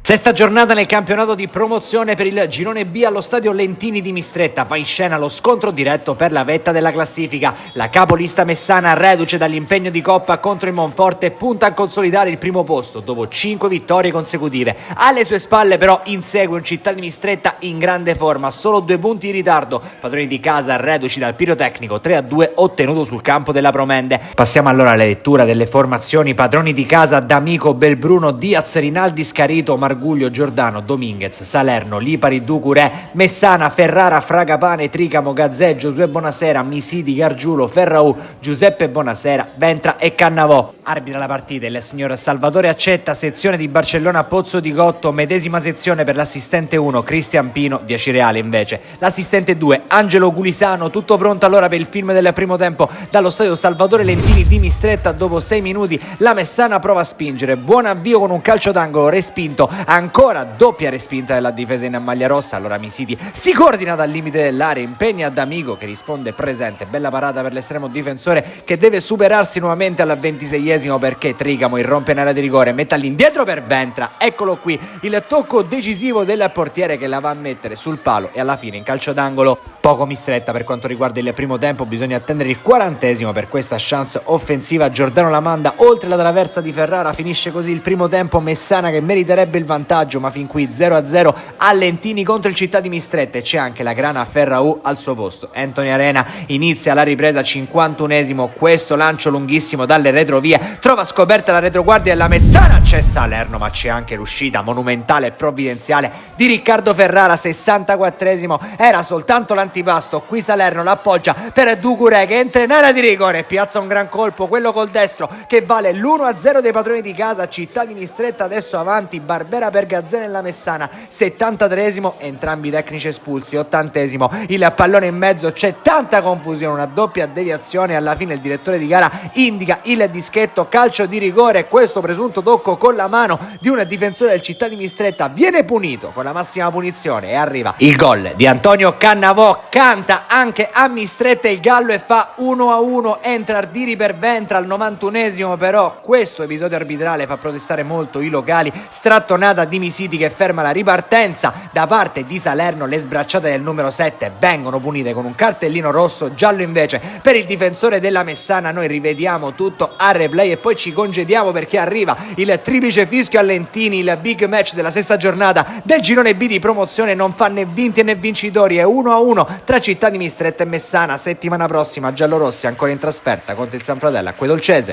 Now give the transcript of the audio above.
Sesta giornata nel campionato di promozione per il girone B allo stadio Lentini di Mistretta. Va in scena lo scontro diretto per la vetta della classifica. La capolista messana, reduce dall'impegno di Coppa contro il Monforte, punta a consolidare il primo posto dopo 5 vittorie consecutive. Alle sue spalle però insegue un Città di Mistretta in grande forma, solo 2 punti di ritardo. Padroni di casa reduci dal pirotecnico 3-2 ottenuto sul campo della Promende. Passiamo allora alla lettura delle formazioni. Padroni di casa: D'Amico, Belbruno, Diaz, Rinaldi, Scarito, Marguglio, Giordano, Dominguez, Salerno, Lipari, Ducuré, Messana, Ferrara, Fragapane, Tricamo, Gazzè, Giosuè Bonasera, Misidi, Gargiulo, Ferraù, Giuseppe Bonasera, Ventra e Cannavò. Arbitra la partita il signor Salvatore Accetta, sezione di Barcellona Pozzo di Gotto, medesima sezione per l'assistente 1 Cristian Pino, 10 Reale invece. L'assistente 2 Angelo Gulisano. Tutto pronto allora per il film del primo tempo dallo stadio Salvatore Lentini di Mistretta. Dopo 6 minuti la Messana prova a spingere, buon avvio con un calcio d'angolo respinto, ancora doppia respinta della difesa in maglia rossa. Allora Misidi si coordina dal limite dell'area, impegna D'Amico che risponde presente, bella parata per l'estremo difensore che deve superarsi nuovamente al 26esimo perché Tricamo irrompe in area di rigore, mette all'indietro per Ventra, eccolo qui il tocco decisivo del portiere che la va a mettere sul palo e alla fine in calcio d'angolo. Poco Mistretta per quanto riguarda il primo tempo, bisogna attendere il 40esimo per questa chance offensiva. Giordano la manda oltre la traversa di Ferrara, finisce così il primo tempo. Messana che meriterebbe il vantaggio ma fin qui 0-0 a Lentini contro il Città di Mistretta, e c'è anche la grana Ferraù al suo posto. Anthony Arena inizia la ripresa, 51esimo, questo lancio lunghissimo dalle retrovie trova scoperta la retroguardia e la Messana, c'è Salerno ma c'è anche l'uscita monumentale e provvidenziale di Riccardo Ferrara. 64esimo, era soltanto l'antipasto, qui Salerno l'appoggia per Ducuré che entra in area di rigore e piazza un gran colpo, quello col destro che vale l'1-0 dei padroni di casa. Città di Mistretta adesso avanti, Barbera per Gazzè nella Messana. 73esimo, entrambi i tecnici espulsi. 80esimo, il pallone in mezzo, c'è tanta confusione, una doppia deviazione, alla fine il direttore di gara indica il dischetto, calcio di rigore. Questo presunto tocco con la mano di un difensore del Città di Mistretta viene punito con la massima punizione e arriva il gol di Antonio Cannavò. Canta anche a Mistretta il gallo e fa 1-1. Entra Ardiri per Ventra al 91esimo, però questo episodio arbitrale fa protestare molto i locali. Strattonata di Misidi che ferma la ripartenza da parte di Salerno. Le sbracciate del numero 7 vengono punite con un cartellino rosso, giallo invece per il difensore della Messana. Noi rivediamo tutto a replay e poi ci congediamo perché arriva il triplice fischio a Lentini, il big match della sesta giornata del girone B di promozione. Non fa né vinti né vincitori, è 1-1 tra Città di Mistretta e Messana. Settimana prossima giallorossi ancora in trasferta contro il San Fratello Acquedolcese.